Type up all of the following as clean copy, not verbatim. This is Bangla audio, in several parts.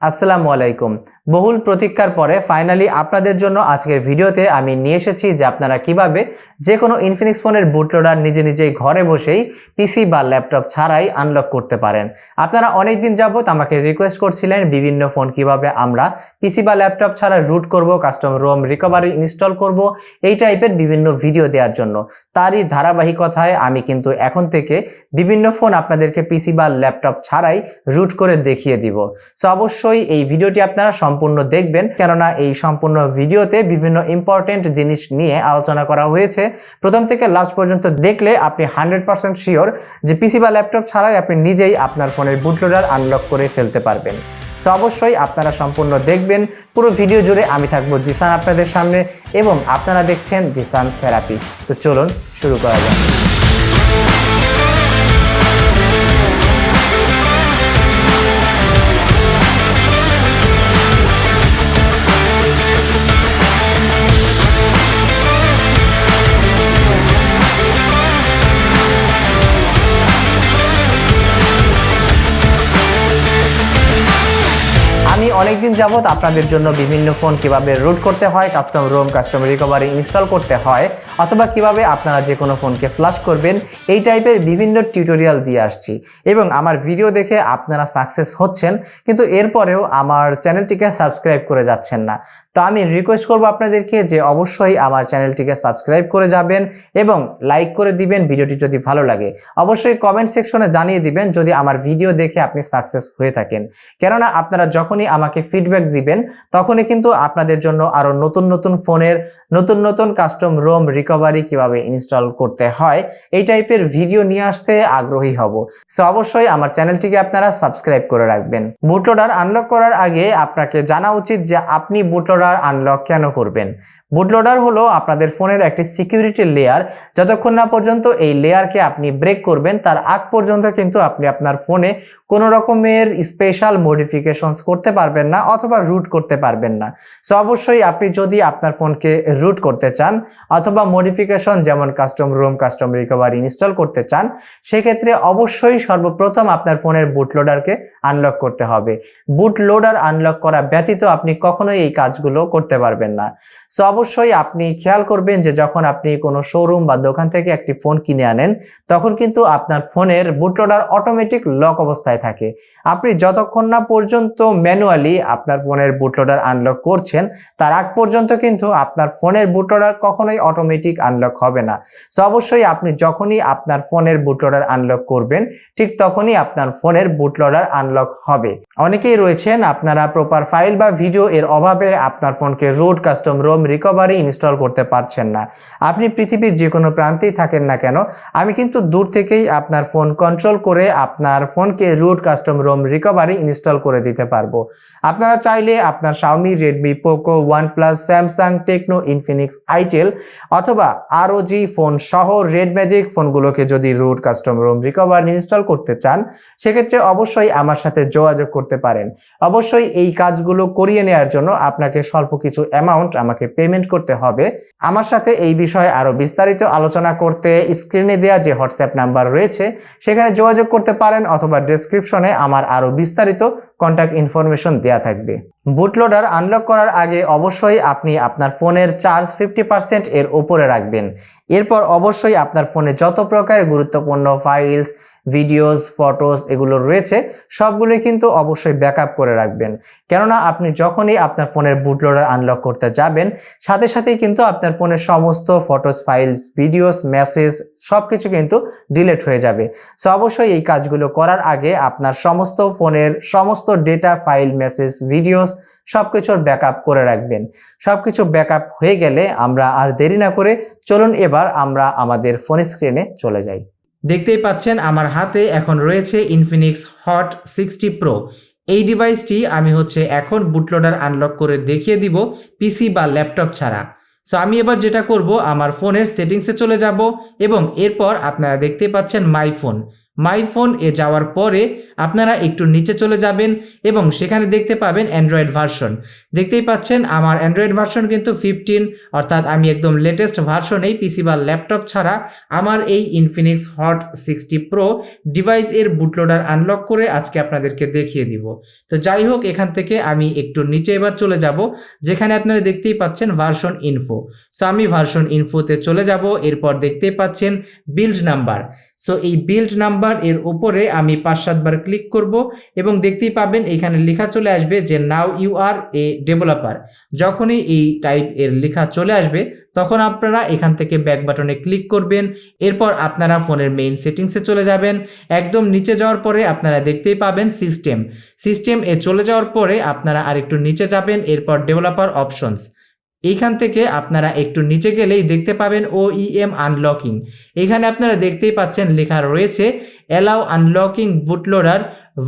আসসালামু আলাইকুম। বহুল প্রতীক্ষার পরে ফাইনালি আপনাদের জন্য আজকের ভিডিওতে আমি নিয়ে এসেছি যে আপনারা কিভাবে যে কোনো ইনফিনিক্স ফোনের বুটলোডার নিজেই ঘরে বসেই পিসি বা ল্যাপটপ ছাড়াই আনলক করতে পারেন। আপনারা অনেক দিন যাবত আমাকে রিকোয়েস্ট করছিলেন বিভিন্ন ফোন কিভাবে আমরা পিসি বা ল্যাপটপ ছাড়া রুট করব, কাস্টম রোম রিকভারি ইনস্টল করব, এই টাইপের বিভিন্ন ভিডিও দেওয়ার জন্য। তারই ধারাবাহিকতায় আমি কিন্তু এখন থেকে বিভিন্ন ফোন আপনাদেরকে পিসি বা ল্যাপটপ ছাড়াই রুট করে দেখিয়ে দিব। সো অবশ্যই এই ভিডিওটি আপনারা সম্পূর্ণ দেখবেন, কেননা এই সম্পূর্ণ ভিডিওতে বিভিন্ন ইম্পর্টেন্ট জিনিস নিয়ে আলোচনা করা হয়েছে। প্রথম থেকে লাস্ট পর্যন্ত দেখলে আপনি 100% শিওর যে পিসি বা ল্যাপটপ ছাড়াই আপনি নিজেই আপনার ফোনের বুটলোডার আনলক করে ফেলতে পারবেন। সো অবশ্যই আপনারা সম্পূর্ণ দেখবেন। পুরো ভিডিও জুড়ে আমি থাকবো জিসান আপনাদের সামনে এবং আপনারা দেখছেন জিসান থেরাপি। তো চলুন শুরু করা যাক। আমি অনেকদিন যাবত আপনাদের জন্য বিভিন্ন ফোন কিভাবে রুট করতে হয়, custom ROM custom recovery install করতে হয়, অথবা কিভাবে আপনারা যে কোনো ফোনকে ফ্লাশ করবেন, এই টাইপের বিভিন্ন টিউটোরিয়াল দিয়ে আসছি এবং আমার ভিডিও দেখে আপনারা সাকসেস হচ্ছেন, কিন্তু এরপরেও আমার চ্যানেলটিকে সাবস্ক্রাইব করে যাচ্ছেন না। তো আমি রিকোয়েস্ট করব আপনাদেরকে যে অবশ্যই আমার চ্যানেলটিকে সাবস্ক্রাইব করে যাবেন এবং লাইক করে দিবেন ভিডিওটি যদি ভালো লাগে। অবশ্যই কমেন্ট সেকশনে জানিয়ে দিবেন যদি আমার ভিডিও দেখে আপনি সাকসেস হয়ে থাকেন, কেননা আপনারা যখনই আমাকে ফিডব্যাক দিবেন তখনই কিন্তু আপনাদের জন্য আরো নতুন ফোনের নতুন কাস্টম রোম রিকভারি কিভাবে ইনস্টল করতে হয় এই টাইপের ভিডিও নিয়ে আসতে আগ্রহী হব। সো অবশ্যই আমার চ্যানেলটিকে আপনারা সাবস্ক্রাইব করে রাখবেন। বুটলোডার আনলক করার আগে আপনাকে জানা উচিত যে আপনি বুটলোডার আনলক কেন করবেন। বুটলোডার হলো আপনাদের ফোনের একটি সিকিউরিটি লেয়ার। যতক্ষণ না পর্যন্ত এই লেয়ারকে আপনি ব্রেক করবেন তার আগ পর্যন্ত কিন্তু আপনি আপনার ফোনে কোনো রকমের স্পেশাল মডিফিকেশনস করতে পারবেন না অথবা রুট করতে পারবেন না। সো অবশ্যই আপনি যদি আপনার ফোনকে রুট করতে চান অথবা মডিফিকেশন যেমন custom ROM custom recovery install করতে চান, সেক্ষেত্রে অবশ্যই সর্বপ্রথম আপনার ফোনের বুটলোডারকে আনলক করতে হবে। বুটলোডার আনলক করা ব্যতীত আপনি কখনোই এই কাজগুলো করতে পারবেন না। সো অবশ্যই আপনি খেয়াল করবেন যে যখন আপনি কোনো শোরুম বা দোকান থেকে একটি ফোন কিনে আনেন তখন কিন্তু আপনার ফোনের বুটলোডার অটোমেটিক লক অবস্থায় থাকে। আপনি যতক্ষণ না পর্যন্ত ম্যানুয়ালি আপনার ফোনের বুটলোডার আনলক করছেন তার আগ পর্যন্ত কিন্তু আপনার ফোনের বুটলোডার কখনোই অটোমেটিক আনলক হবে না। সো অবশ্যই আপনি যখনই আপনার ফোনের বুটলোডার আনলক করবেন ঠিক তখনই আপনার ফোনের বুটলোডার আনলক হবে। অনেকেই রয়েছেন আপনারা প্রপার ফাইল বা ভিডিও এর অভাবে আপনার ফোনকে root custom ROM recovery install করতে পারছেন না। আপনি পৃথিবীর যে কোনো প্রান্তেই থাকেন না কেন, আমি কিন্তু দূর থেকেই আপনার ফোন কন্ট্রোল করে আপনার ফোনকে root custom ROM recovery install করে দিতে পারবো। আপনারা চাইলে আপনার Xiaomi, Redmi, Poco, OnePlus, Samsung, Tecno, Infinix, itel অথবা ROG ফোন সহ রেড ম্যাজিক ফোনগুলোকে যদি root custom ROM recovery install করতে চান সেক্ষেত্রে অবশ্যই আমার সাথে যোগাযোগ করতে পারেন। অবশ্যই এই কাজগুলো করিয়ে নেওয়ার জন্য আপনাকে স্বল্প কিছু অ্যামাউন্ট আমাকে পেমেন্ট করতে হবে। আমার সাথে এই বিষয়ে আরো বিস্তারিত আলোচনা করতে স্ক্রিনে দেওয়া যে হোয়াটসঅ্যাপ নাম্বার রয়েছে সেখানে যোগাযোগ করতে পারেন অথবা ডেসক্রিপশনে আমার আরো বিস্তারিত কন্ট্যাক্ট ইনফরমেশন দেওয়া থাকবে। বুটলোডার আনলক করার আগে অবশ্যই আপনি আপনার ফোনের চার্জ 50% এর উপরে রাখবেন। এরপর অবশ্যই আপনার ফোনে যত প্রকার গুরুত্বপূর্ণ ফাইলস, ভিডিওস, ফটোস এগুলো রয়েছে সবগুলোই কিন্তু অবশ্যই ব্যাকআপ করে রাখবেন, কেননা আপনি যখনই আপনার ফোনের বুটলোডার আনলক করতে যাবেন সাথে সাথেই কিন্তু আপনার ফোনের সমস্ত ফটোস, ফাইলস, ভিডিওস, মেসেজ সবকিছু কিন্তু ডিলিট হয়ে যাবে। সো অবশ্যই এই কাজগুলো করার আগে আপনার সমস্ত ফোনের সমস্ত ডেটা, ফাইল, মেসেজ, ভিডিওস সবকিছুর ব্যাকআপ করে রাখবেন। সবকিছু ব্যাকআপ হয়ে গেলে আমরা আর দেরি না করে চলুন এবার আমরা আমাদের ফোন স্ক্রিনে চলে যাই। দেখতেই পাচ্ছেন আমার হাতে এখন রয়েছে ইনফিনিক্স হট 60 প্রো। এই ডিভাইসটি আমি এখন বুটলোডার আনলক করে দেখিয়ে দিব পিসি বা ল্যাপটপ ছাড়া। সো আমি এবার যেটা করব আমার ফোনের সেটিংসে চলে যাব এবং এরপর আপনারা দেখতে পাচ্ছেন মাই ফোন। মাই ফোন এ যাওয়ার পরে আপনারা একটু নিচে চলে যাবেন এবং সেখানে দেখতে পাবেন অ্যান্ড্রয়েড ভার্সন। দেখতেই পাচ্ছেন আমার অ্যান্ড্রয়েড ভার্সন কিন্তু 15, অর্থাৎ আমি একদম লেটেস্ট ভার্সনেই পিসি বা ল্যাপটপ ছাড়া আমার এই ইনফিনিক্স হট 60 প্রো ডিভাইস এর বুটলোডার আনলক করে আজকে আপনাদেরকে দেখিয়ে দিব। তো যাই হোক, এখান থেকে আমি একটু নিচে এবার চলে যাব, যেখানে আপনারা দেখতেই পাচ্ছেন ভার্সন ইনফো। সো আমি ভার্সন ইনফোতে চলে যাব। এরপর দেখতেই পাচ্ছেন বিল্ড নাম্বার। সো এই বিল্ড নাম্বার এর উপরে আমি 5-7 বার ক্লিক করব এবং দেখতেই পাবেন এখানে লেখা চলে আসবে যে now you R A developer. যখনই এই টাইপ এর লেখা চলে আসবে তখন আপনারা এখান থেকে ব্যাক বাটনে ক্লিক করবেন। এরপর আপনারা ফোনের মেইন সেটিংসে চলে যাবেন। একদম নিচে যাওয়ার পরে আপনারা দেখতেই পাবেন সিস্টেম এ চলে যাওয়ার পরে আপনারা আরেকটু নিচে যাবেন। এরপর ডেভেলপার অপশনস, এইখান থেকে আপনারা একটু নিচে গেলেই দেখতে পাবেন OEM আনলকিং। এখানে আপনারা দেখতেই পাচ্ছেন লেখা রয়েছে allow unlocking bootloader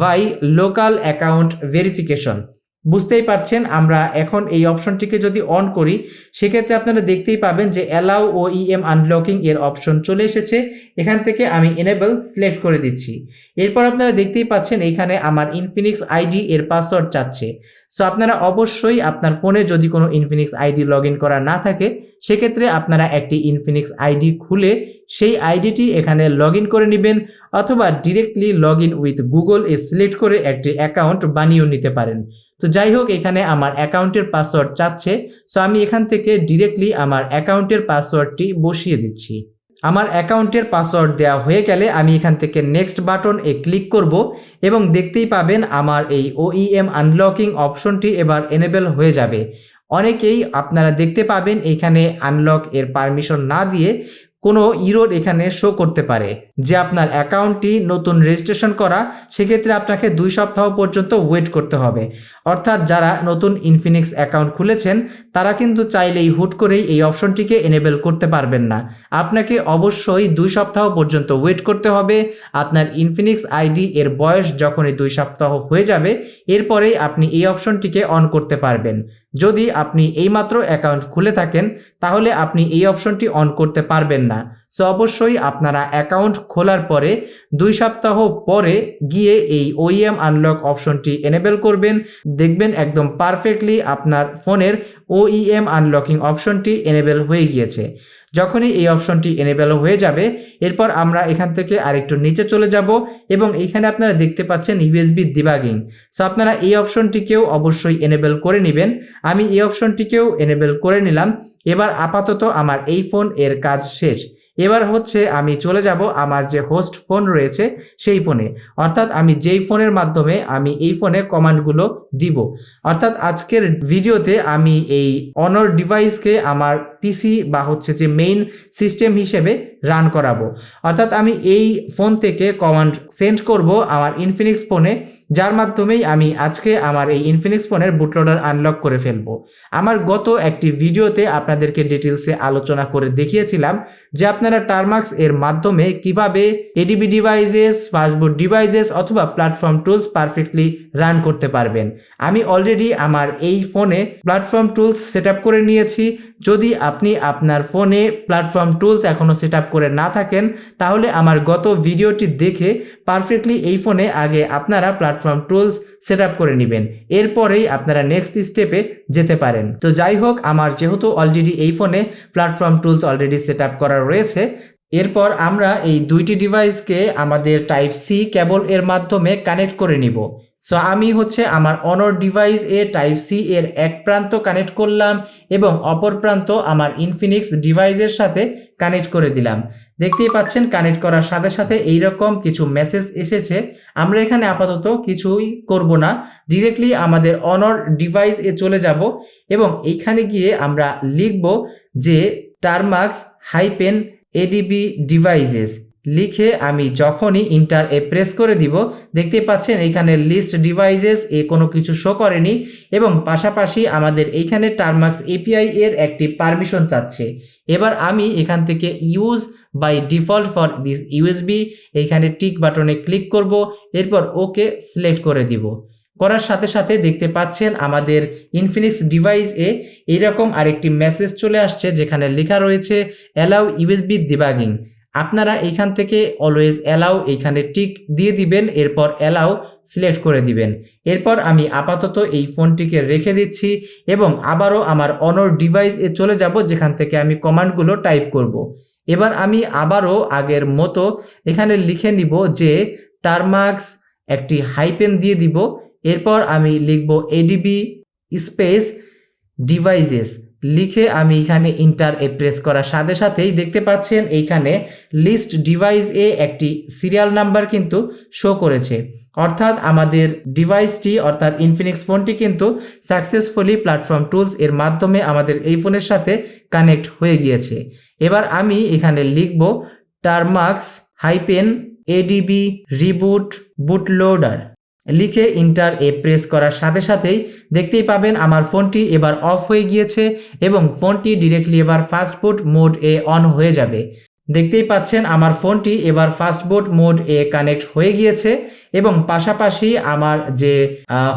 by local account verification. বুঝতেই পারছেন, আমরা এখন এই অপশনটিকে যদি অন করি সেক্ষেত্রে আপনারা দেখতেই পাবেন যে অ্যালাউ OEM আনলকিং এর অপশন চলে এসেছে। এখান থেকে আমি এনেবল সিলেক্ট করে দিচ্ছি। এরপর আপনারা দেখতেই পাচ্ছেন এখানে আমার ইনফিনিক্স আইডি এর পাসওয়ার্ড চাচ্ছে। সো আপনারা অবশ্যই আপনার ফোনে যদি কোনো ইনফিনিক্স আইডি লগ ইন করা না থাকে সেক্ষেত্রে আপনারা একটি ইনফিনিক্স আইডি খুলে সেই আইডিটি এখানে লগ ইন করে নেবেন, অথবা directly log in with Google A select করে একটি অ্যাকাউন্ট বানিয়েও নিতে পারেন। তো যাই হোক, এখানে আমার অ্যাকাউন্টের পাসওয়ার্ড চাচ্ছে। সো আমি এখান থেকে ডিরেক্টলি আমার অ্যাকাউন্টের পাসওয়ার্ডটি বসিয়ে দিচ্ছি। আমার অ্যাকাউন্টের পাসওয়ার্ড দেওয়া হয়ে গেলে আমি এখান থেকে নেক্সট বাটন এ ক্লিক করব এবং দেখতেই পাবেন আমার এই OEM আনলকিং অপশনটি এবার এনেবল হয়ে যাবে। অনেকেই আপনারা দেখতে পাবেন এখানে আনলক এর পারমিশন না দিয়ে কোনো ইরোর এখানে শো করতে পারে যে আপনার অ্যাকাউন্টটি নতুন রেজিস্ট্রেশন করা, সেক্ষেত্রে আপনাকে 2 সপ্তাহ পর্যন্ত ওয়েট করতে হবে। অর্থাৎ যারা নতুন ইনফিনিক্স অ্যাকাউন্ট খুলেছেন তারা কিন্তু চাইলেই হুট করেই এই অপশনটিকে এনেবল করতে পারবেন না। আপনাকে অবশ্যই 2 সপ্তাহ পর্যন্ত ওয়েট করতে হবে। আপনার ইনফিনিক্স আইডি এর বয়স যখনই 2 সপ্তাহ হয়ে যাবে এরপরেই আপনি এই অপশনটিকে অন করতে পারবেন। যদি আপনি এইমাত্র অ্যাকাউন্ট খুলে থাকেন তাহলে আপনি এই অপশনটি অন করতে পারবেন না। সো অবশ্যই আপনারা অ্যাকাউন্ট খোলার পরে 2 সপ্তাহ পরে গিয়ে এই OEM আনলক অপশনটি এনেবল করবেন। দেখবেন একদম পারফেক্টলি আপনার ফোনের OEM আনলকিং অপশনটি এনেবল হয়ে গিয়েছে। যখনই এই অপশনটি এনেবল হয়ে যাবে এরপর আমরা এখান থেকে আরেকটু নিচে চলে যাব এবং এইখানে আপনারা দেখতে পাচ্ছেন USB ডিবাগিং। সো আপনারা এই অপশনটিকেও অবশ্যই এনেবল করে নেবেন। আমি এই অপশনটিকেও এনেবল করে নিলাম। এবার আপাতত আমার এই ফোন এর কাজ শেষ। এবার হচ্ছে আমি চলে যাব আমার যে হোস্ট ফোন রয়েছে সেই ফোনে, অর্থাৎ আমি যেই ফোনের মাধ্যমে আমি এই ফোনে কমান্ডগুলো দিব। অর্থাৎ আজকের ভিডিওতে আমি এই অনর ডিভাইসকে আমার পিসি বা হচ্ছে যে মেইন সিস্টেম হিসেবে রান করাবো। অর্থাৎ আমি এই ফোন থেকে কমান্ড সেন্ড করব আমার ইনফিনিক্স ফোনে, যার মাধ্যমেই আমি আজকে আমার এই ইনফিনিক্স ফোনের বুটলোডার আনলক করে ফেলবো। আমার গত একটি ভিডিওতে আপনাদেরকে ডিটেলসে আলোচনা করে দেখিয়েছিলাম যে আপনারা টারমাক্স এর মাধ্যমে কিভাবে ADB ডিভাইসেস, ফাস্টবুট ডিভাইসেস অথবা প্ল্যাটফর্ম টুলস পারফেক্টলি রান করতে পারবেন। আমি অলরেডি আমার এই ফোনে প্ল্যাটফর্ম টুলস সেট আপ করে নিয়েছি। যদি আপনি আপনার ফোনে প্ল্যাটফর্ম টুলস এখনও সেট আপ করে না থাকেন তাহলে আমার গত ভিডিওটি দেখে পারফেক্টলি এই ফোনে আগে আপনারা প্ল্যাটফর্ম টুলস সেট আপ করে নেবেন, এরপরেই আপনারা নেক্সট স্টেপে যেতে পারেন। তো যাই হোক, আমার যেহেতু অলরেডি এই ফোনে platform tools already set up করা রয়েছে, এরপর আমরা এই 2টি ডিভাইসকে আমাদের Type-C কেবল এর মাধ্যমে কানেক্ট করে নিব। সো আমি হচ্ছে আমার অনর ডিভাইস এ Type-C এর এক প্রান্ত কানেক্ট করলাম এবং অপর প্রান্ত আমার ইনফিনিক্স ডিভাইসের সাথে কানেক্ট করে দিলাম। দেখতেই পাচ্ছেন কানেক্ট করার সাথে সাথে এইরকম কিছু মেসেজ এসেছে। আমরা এখানে আপাতত কিছুই করব না, ডিরেক্টলি আমাদের অনর ডিভাইস এ চলে যাব এবং এইখানে গিয়ে আমরা লিখব যে টারমাক্স -ADB ডিভাইসেস লিখে আমি যখনই ইন্টার এ প্রেস করে দিব দেখতে পাচ্ছেন এইখানে লিস্ট ডিভাইসেস এ কোনো কিছু শো করেনি এবং পাশাপাশি আমাদের এইখানে টারমাক্স API এর একটি পারমিশন চাচ্ছে। এবার আমি এখান থেকে use by default for this USB এইখানে টিক বাটনে ক্লিক করব, এরপর ওকে সিলেক্ট করে দিব। করার সাথে সাথে দেখতে পাচ্ছেন আমাদের ইনফিনিক্স ডিভাইস এ এইরকম আরেকটি মেসেজ চলে আসছে যেখানে লেখা রয়েছে অ্যালাউ USB ডিবাগিং। আপনারা এইখান থেকে অলওয়েজ অ্যালাউ এইখানে টিক দিয়ে দিবেন, এরপর অ্যালাউ সিলেক্ট করে দিবেন। এরপর আমি আপাতত এই ফোনটিকে রেখে দিচ্ছি এবং আবারও আমার অনর ডিভাইসে চলে যাব, যেখান থেকে আমি কমান্ডগুলো টাইপ করব। এবার আমি আবারও আগের মতো এখানে লিখে নিব যে টারমাক্স একটি হাইপেন দিয়ে দিব। এরপর আমি লিখব এডিবি স্পেস ডিভাইসেস লিখে আমি এখানে ইন্টার প্রেস করার সাথে সাথেই দেখতে পাচ্ছেন এইখানে লিস্ট ডিভাইস এ একটি সিরিয়াল নাম্বার কিন্তু শো করেছে, অর্থাৎ আমাদের ডিভাইসটি অর্থাৎ ইনফিনিক্স ফোনটি কিন্তু সাকসেসফুলি প্ল্যাটফর্ম টুলস এর মাধ্যমে আমাদের এই ফোনের সাথে কানেক্ট হয়ে গিয়েছে। এবার আমি এখানে লিখব টারমাক্স হাইপেন এডিবি রিবুট বুটলোডার লিখে ইন্টার প্রেস করার সাথে সাথেই দেখতেই পাবেন আমার ফোনটি এবার অফ হয়ে গিয়েছে এবং ফোনটি ডিরেক্টলি এবার fast boot mode A on হয়ে যাবে। দেখতেই পাচ্ছেন আমার ফোনটি এবার ফাস্ট বুট মোড এ কানেক্ট হয়ে গিয়েছে এবং পাশাপাশি আমার যে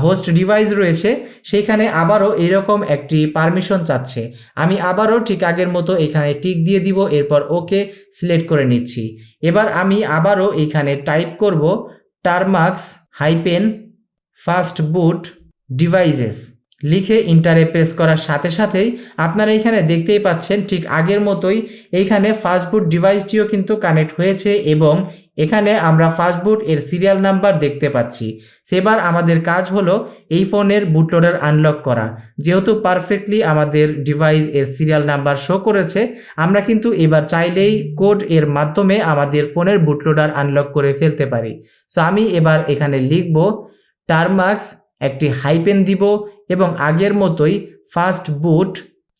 হোস্ট ডিভাইস রয়েছে সেইখানে আবারও এরকম একটি পারমিশন চাচ্ছে। আমি আবারও ঠিক আগের মতো এখানে টিক দিয়ে দিব, এরপর ওকে সিলেক্ট করে নিচ্ছি। এবার আমি আবারও এখানে টাইপ করব টারমাক্স হাইপেন ফাস্ট বুট ডিভাইসেস লিখে ইন্টারে প্রেস করার সাথে সাথেই আপনারা এখানে দেখতেই পাচ্ছেন ঠিক আগের মতোই এইখানে ফাস্ট বুট ডিভাইসটিও কিন্তু কানেক্ট হয়েছে এবং এখানে আমরা ফাস্ট বুট এর সিরিয়াল নাম্বার দেখতে পাচ্ছি। সেবার আমাদের কাজ হলো এই ফোনের বুটলোডার আনলক করা। যেহেতু পারফেক্টলি আমাদের ডিভাইস এর সিরিয়াল নাম্বার শো করেছে, আমরা কিন্তু এবার চাইলেই কোড এর মাধ্যমে আমাদের ফোনের বুটলোডার আনলক করে ফেলতে পারি। সো আমি এবার এখানে লিখব টারমাক্স একটি হাইপেন দিব এবং আগের মতোই ফাস্ট বুট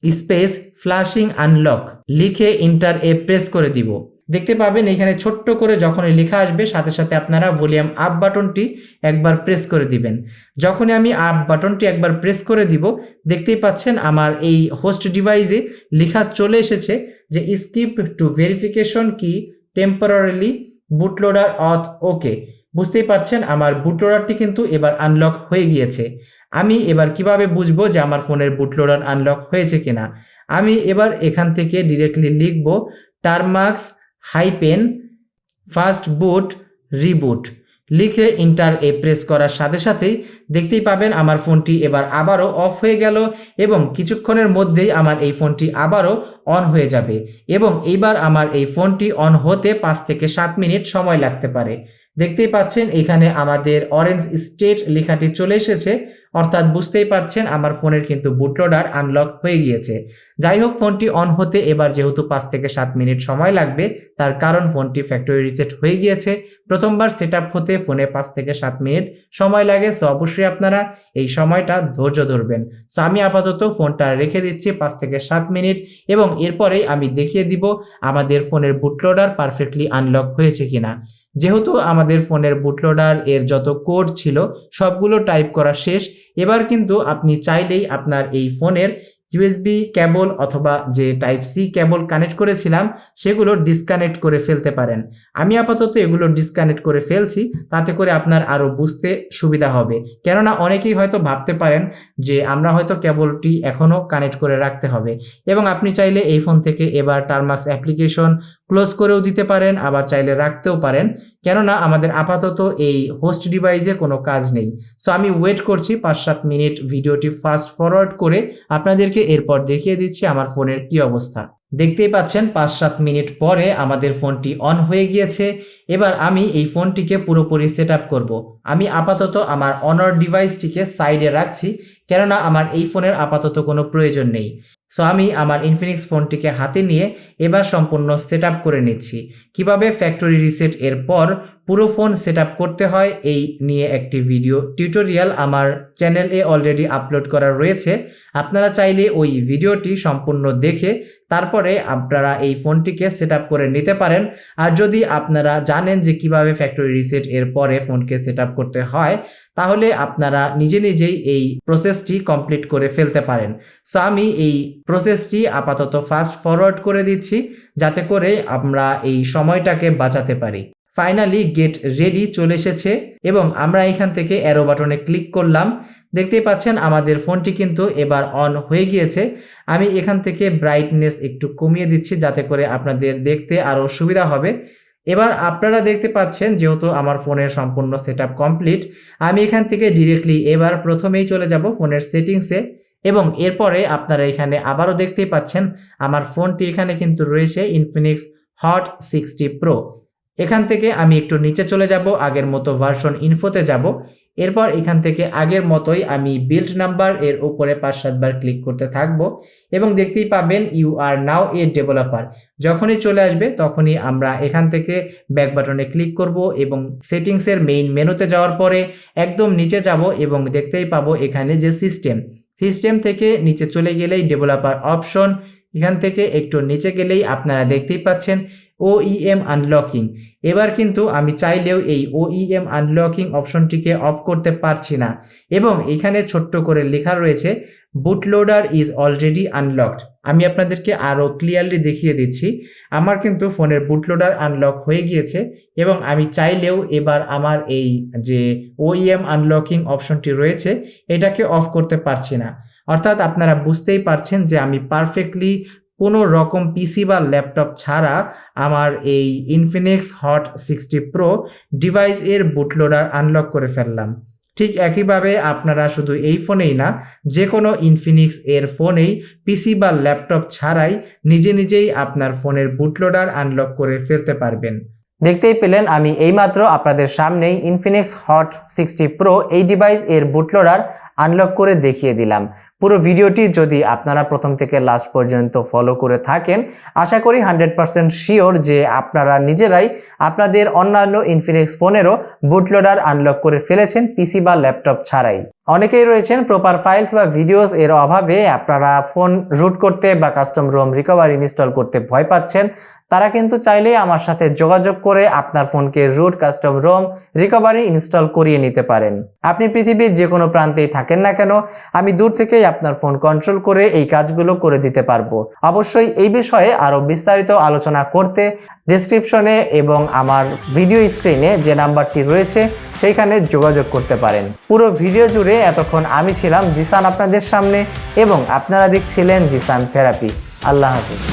স্পেস ফ্ল্যাশিং আনলক লিখে ইন্টার প্রেস করে দিব। দেখতে পাবেন এখানে ছোট্ট করে যখনই লেখা আসবে সাথে সাথে আপনারা ভলিউম আপ বাটনটি একবার প্রেস করে দিবেন। যখনই আমি আপ বাটনটি একবার প্রেস করে দিব দেখতেই পাচ্ছেন আমার এই হোস্ট ডিভাইসে লেখা চলে এসেছে যে স্কিপ টু ভেরিফিকেশন কি টেম্পোরারিলি বুটলোডার অথ ওকে। বুঝতেই পারছেন আমার বুটলোডারটি কিন্তু এবার আনলক হয়ে গিয়েছে। আমি এবার কিভাবে বুঝবো যে আমার ফোনের বুটলোডার আনলক হয়েছে কিনা? আমি এবার এখান থেকে ডিরেক্টলি লিখব টারমাক্স হাইপেন ফাস্ট বুট রিবুট লিখে ইন্টার প্রেস করার সাথে সাথেই দেখতেই পাবেন আমার ফোনটি এবার আবারও অফ হয়ে গেল এবং কিছুক্ষণের মধ্যেই আমার এই ফোনটি আবারও অন হয়ে যাবে এবং এইবার আমার এই ফোনটি অন হতে 5 থেকে 7 মিনিট সময় লাগতে পারে। দেখতেই পাচ্ছেন এখানে আমাদের অরেঞ্জ স্টেট লেখাটি চলে এসেছে, অর্থাৎ বুঝতেই পারছেন আমার ফোনের কিন্তু বুটলোডার আনলক হয়ে গিয়েছে। যাই হোক, ফোনটি অন হতে এবার যেহেতু 5 থেকে 7 মিনিট সময় লাগবে, তার কারণ ফোনটি ফ্যাক্টরি রিসেট হয়ে গিয়েছে। প্রথমবার সেট আপ হতে ফোনে 5 থেকে 7 মিনিট সময় লাগে। সো অবশ্যই আপনারা এই সময়টা ধৈর্য ধরবেন। সো আমি আপাতত ফোনটা রেখে দিচ্ছি 5 থেকে 7 মিনিট এবং এরপরেই আমি দেখিয়ে দিব আমাদের ফোনের বুটলোডার পারফেক্টলি আনলক হয়েছে কিনা। যেহেতু আমাদের ফোনের বুটলোডার এর যত কোড ছিল সবগুলো টাইপ করা শেষ, এবার কিন্তু আপনি চাইলেই আপনার এই ফোনের ইউএসবি কেবল অথবা যে টাইপ সি কেবল কানেক্ট করেছিলাম সেগুলো ডিসকানেক্ট করে ফেলতে পারেন। আমি আপাতত এগুলো ডিসকানেক্ট করে ফেলছি, তাতে করে আপনার আরও বুঝতে সুবিধা হবে। কেননা অনেকেই হয়তো ভাবতে পারেন যে আমরা হয়তো কেবলটি এখনও কানেক্ট করে রাখতে হবে, এবং আপনি চাইলে এই ফোন থেকে এবার টারমাক্স অ্যাপ্লিকেশন ক্লোজ করেও দিতে পারেন, আবার চাইলে রাখতেও পারেন। কেননা আমাদের আপাতত এই হোস্ট ডিভাইসে কোনো কাজ নেই। সো আমি ওয়েট করছি 5-7 মিনিট, ভিডিওটি ফাস্ট ফরওয়ার্ড করে আপনাদেরকে এরপর দেখিয়ে দিচ্ছি আমার ফোনের কি অবস্থা। দেখতেই পাচ্ছেন 5-7 মিনিট পরে আমাদের ফোনটি অন হয়ে গিয়েছে। এবার আমি এই ফোনটিকে পুরোপুরি সেট আপ করবো। আমি আপাতত আমার অনর ডিভাইসটিকে সাইডে রাখছি, কেননা আমার এই ফোনের আপাতত কোনো প্রয়োজন নেই। সো আমি আমার ইনফিনিক্স ফোনটিকে হাতে নিয়ে এবার সম্পূর্ণ সেট আপ করে নিচ্ছি। কিভাবে ফ্যাক্টরি রিসেট এর পর পুরো ফোন সেট আপ করতে হয় এই নিয়ে একটি ভিডিও টিউটোরিয়াল আমার চ্যানেলে অলরেডি আপলোড করা রয়েছে। আপনারা চাইলে ওই ভিডিওটি সম্পূর্ণ দেখে তারপরে আপনারা এই ফোনটিকে সেট আপ করে নিতে পারেন। আর যদি আপনারা জানেন যে কিভাবে ফ্যাক্টরি রিসেট এর পরে ফোনকে সেট আপ করতে হয়, তাহলে আপনারা নিজে নিজেই এই প্রসেসটি কমপ্লিট করে ফেলতে পারেন। সো আমি এই প্রসেসটি আপাতত ফাস্ট ফরওয়ার্ড করে দিচ্ছি, যাতে করে আমরা এই সময়টাকে বাঁচাতে পারি। ফাইনালি গেট রেডি চলে এসেছে এবং আমরা এখান থেকে অ্যারো বাটনে ক্লিক করলাম। দেখতেই পাচ্ছেন আমাদের ফোনটি কিন্তু এবার অন হয়ে গিয়েছে। আমি এখান থেকে ব্রাইটনেস একটু কমিয়ে দিচ্ছি যাতে করে আপনাদের দেখতে আরও সুবিধা হবে। এবার আপনারা দেখতে পাচ্ছেন যেহেতু আমার ফোনের সম্পূর্ণ সেটআপ কমপ্লিট, আমি এখান থেকে ডিরেক্টলি এবার প্রথমেই চলে যাব ফোনের সেটিংসে এবং এরপরে আপনারা এখানে আবারও দেখতেই পাচ্ছেন আমার ফোনটি এখানে কিন্তু রয়েছে ইনফিনিক্স হট 60 প্রো। এখান থেকে আমি একটু নিচে চলে যাব, আগের মতো ভার্সন ইনফোতে যাব। এরপর এখান থেকে আগের মতোই আমি বিল্ড নাম্বার এর উপরে 5-7 বার ক্লিক করতে থাকবো এবং দেখতেই পাবেন you R now A developer. যখনই চলে আসবে তখনই আমরা এখান থেকে ব্যাক বাটনে ক্লিক করব এবং সেটিংসের মেইন মেনুতে যাওয়ার পরে একদম নিচে যাব এবং দেখতেই পাবো এখানে যে সিস্টেম থেকে নিচে চলে গেলেই ডেভেলপার অপশন, এখান থেকে একটু নিচে গেলেই আপনারা দেখতেই পাচ্ছেন OEM আনলকিং। এবার কিন্তু আমি চাইলেও এই OEM আনলকিং অপশনটিকে অফ করতে পারছি না এবং এখানে ছোট্ট করে লেখা রয়েছে বুটলোডার ইজ অলরেডি আনলকড। আমি আপনাদেরকে আরও ক্লিয়ারলি দেখিয়ে দিচ্ছি। আমার কিন্তু ফোনের বুটলোডার আনলক হয়ে গিয়েছে এবং আমি চাইলেও এবার আমার এই যে OEM আনলকিং অপশনটি রয়েছে এটাকে অফ করতে পারছি না। অর্থাৎ আপনারা বুঝতেই পারছেন যে আমি পারফেক্টলি কোনো রকম পিসি বা ল্যাপটপ ছাড়া আমার এই ইনফিনিক্স হট 60 প্রো ডিভাইস এর বুটলোডার আনলক করে ফেললাম। ঠিক একইভাবে আপনারা শুধু এই ফোনেই না, যে কোনো ইনফিনিক্স এর ফোনেই পিসি বা ল্যাপটপ ছাড়াই নিজেই আপনার ফোনের বুটলোডার আনলক করে ফেলতে পারবেন। দেখতেই পেলেন আমি এইমাত্র আপনাদের সামনেই ইনফিনিক্স হট 60 প্রো এই ডিভাইস এর বুটলোডার আনলক করে দেখিয়ে দিলাম। পুরো ভিডিওটি যদি আপনারা প্রথম থেকে লাস্ট পর্যন্ত ফলো করে থাকেন, আশা করি 100% শিওর যে আপনারা নিজেরাই আপনাদের অন্যান্য ইনফিনিক্স ফোনেরও বুটলোডার আনলক করে ফেলেছেন পিসি বা ল্যাপটপ ছাড়াই। অনেকেই রয়েছেন প্রপার ফাইলস বা ভিডিওস এর অভাবে আপনারা ফোন রুট করতে বা কাস্টম রোম রিকভারি ইনস্টল করতে ভয় পাচ্ছেন। তারা কিন্তু চাইলেই আমার সাথে যোগাযোগ করে আপনার ফোনকে root, custom ROM, recovery install করিয়ে নিতে পারেন। আপনি পৃথিবীর যে কোনো প্রান্তেই থাকেন না কেন, আমি দূর থেকেই আপনার ফোন কন্ট্রোল করে এই কাজগুলো করে দিতে পারবো। অবশ্যই এই বিষয়ে আরো বিস্তারিত আলোচনা করতে ডেসক্রিপশনে এবং আমার ভিডিও স্ক্রিনে যে নাম্বারটি রয়েছে সেইখানে যোগাযোগ করতে পারেন। পুরো ভিডিও জুড়ে এতক্ষণ আমি ছিলাম জিসান আপনাদের সামনে এবং আপনারা দেখছিলেন জিসান থেরাপি। আল্লাহ হাফিজ।